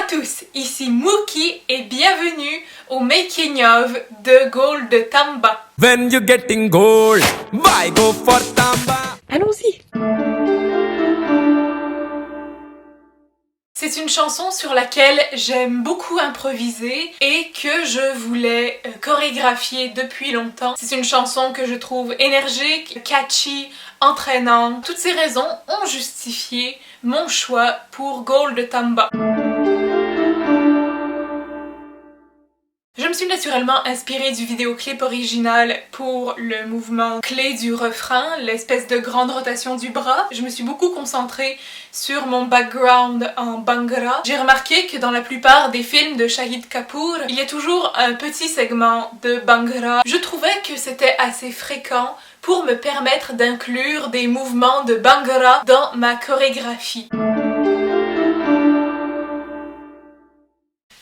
tous, ici Mookie et bienvenue au making of de Gold Tamba. When you getting gold, why go for Tamba? Allons-y. C'est une chanson sur laquelle j'aime beaucoup improviser et que je voulais chorégraphier depuis longtemps. C'est une chanson que je trouve énergique, catchy, entraînante. Toutes ces raisons ont justifié mon choix pour Gold Tamba. Je me suis naturellement inspirée du vidéoclip original pour le mouvement clé du refrain, l'espèce de grande rotation du bras. Je me suis beaucoup concentrée sur mon background en Bhangra. J'ai remarqué que dans la plupart des films de Shahid Kapoor, il y a toujours un petit segment de Bhangra. Je trouvais que c'était assez fréquent pour me permettre d'inclure des mouvements de Bhangra dans ma chorégraphie.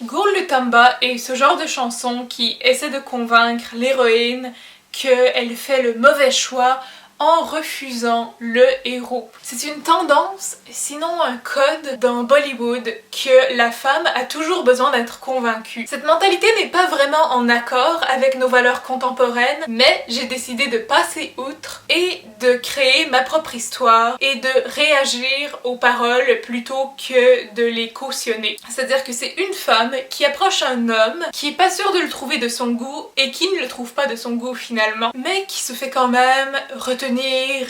Gold Tamba est ce genre de chanson qui essaie de convaincre l'héroïne qu'elle fait le mauvais choix en refusant le héros. C'est une tendance, sinon un code dans Bollywood que la femme a toujours besoin d'être convaincue. Cette mentalité n'est pas vraiment en accord avec nos valeurs contemporaines, mais j'ai décidé de passer outre et de créer ma propre histoire et de réagir aux paroles plutôt que de les cautionner. C'est-à-dire que c'est une femme qui approche un homme qui est pas sûr de le trouver de son goût et qui ne le trouve pas de son goût finalement, mais qui se fait quand même retenir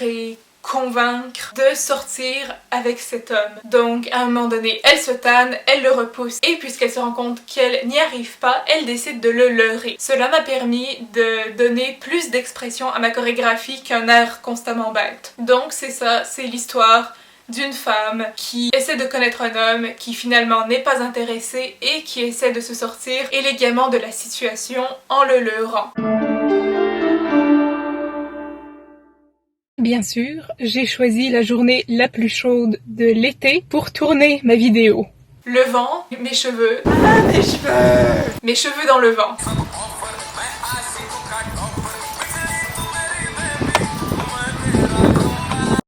et convaincre de sortir avec cet homme. Donc à un moment donné, elle se tanne, elle le repousse et puisqu'elle se rend compte qu'elle n'y arrive pas, elle décide de le leurrer. Cela m'a permis de donner plus d'expression à ma chorégraphie qu'un air constamment bête. Donc c'est ça, c'est l'histoire d'une femme qui essaie de connaître un homme qui finalement n'est pas intéressé et qui essaie de se sortir élégamment de la situation en le leurrant. Bien sûr, j'ai choisi la journée la plus chaude de l'été pour tourner ma vidéo. Le vent, mes cheveux. Ah, mes cheveux! Mes cheveux dans le vent.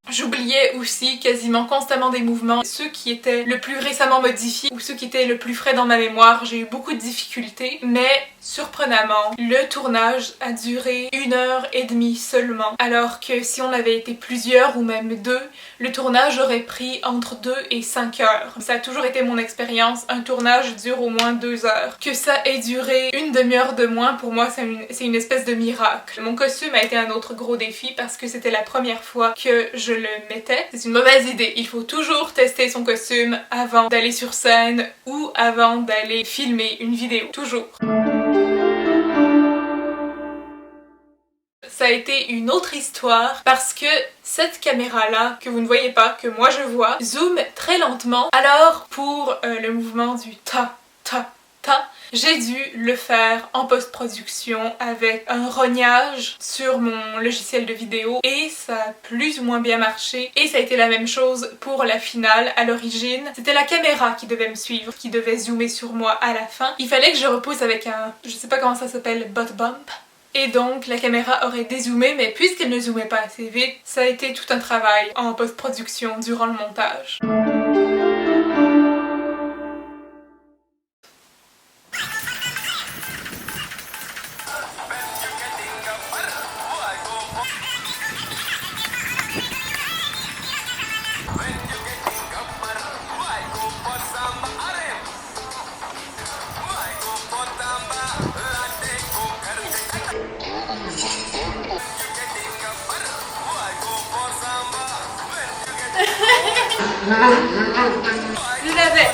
J'oubliais aussi quasiment constamment des mouvements, ceux qui étaient le plus récemment modifiés ou ceux qui étaient le plus frais dans ma mémoire. J'ai eu beaucoup de difficultés, mais surprenamment, le tournage a duré 1h30 seulement. Alors que si on avait été plusieurs ou même deux, le tournage aurait pris entre 2 et 5 heures. Ça a toujours été mon expérience, un tournage dure au moins 2 heures. Que ça ait duré une demi-heure de moins, pour moi c'est une espèce de miracle. Mon costume a été un autre gros défi parce que c'était la première fois que je le mettais. C'est une mauvaise idée, il faut toujours tester son costume avant d'aller sur scène ou avant d'aller filmer une vidéo, toujours. Ça a été une autre histoire parce que cette caméra-là, que vous ne voyez pas, que moi je vois, zoome très lentement. Alors pour le mouvement du ta, ta, ta, j'ai dû le faire en post-production avec un rognage sur mon logiciel de vidéo et ça a plus ou moins bien marché. Et ça a été la même chose pour la finale. À l'origine, c'était la caméra qui devait me suivre, qui devait zoomer sur moi à la fin. Il fallait que je repousse avec un, je sais pas comment ça s'appelle, butt bump. Et donc la caméra aurait dézoomé, mais puisqu'elle ne zoomait pas assez vite, ça a été tout un travail en post-production durant le montage. Je l'avais.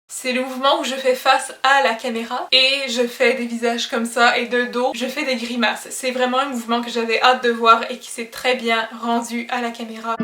C'est le mouvement où je fais face à la caméra et je fais des visages comme ça et de dos, je fais des grimaces. C'est vraiment un mouvement que j'avais hâte de voir et qui s'est très bien rendu à la caméra.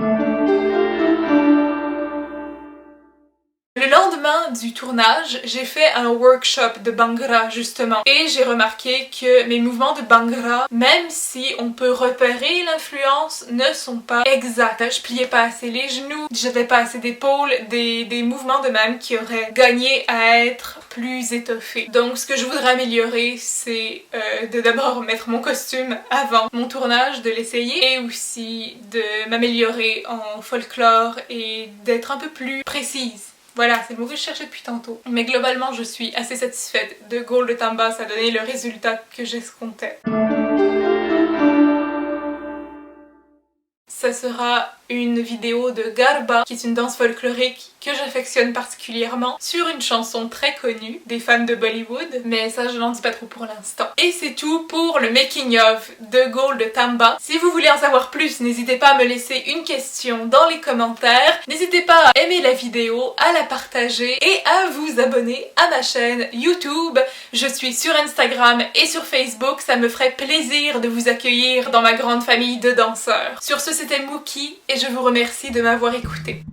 Le lendemain du tournage, j'ai fait un workshop de Bhangra justement et j'ai remarqué que mes mouvements de Bhangra, même si on peut repérer l'influence, ne sont pas exacts. Je pliais pas assez les genoux, j'avais pas assez d'épaules, des mouvements de même qui auraient gagné à être plus étoffés. Donc ce que je voudrais améliorer, c'est de d'abord mettre mon costume avant mon tournage, de l'essayer et aussi de m'améliorer en folklore et d'être un peu plus précise. Voilà, c'est le mot que je cherchais depuis tantôt. Mais globalement, je suis assez satisfaite de Gaul de Tamba, ça a donné le résultat que j'escomptais. Ça sera une vidéo de Garba, qui est une danse folklorique que j'affectionne particulièrement, sur une chanson très connue des fans de Bollywood, mais ça je n'en dis pas trop pour l'instant. Et c'est tout pour le making of de Gaul de Tamba. Si vous voulez en savoir plus, n'hésitez pas à me laisser une question dans les commentaires, n'hésitez pas à aimer la vidéo, à la partager et à vous abonner à ma chaîne YouTube. Je suis sur Instagram et sur Facebook, ça me ferait plaisir de vous accueillir dans ma grande famille de danseurs. Sur ce, c'était Mookie et je vous remercie de m'avoir écouté.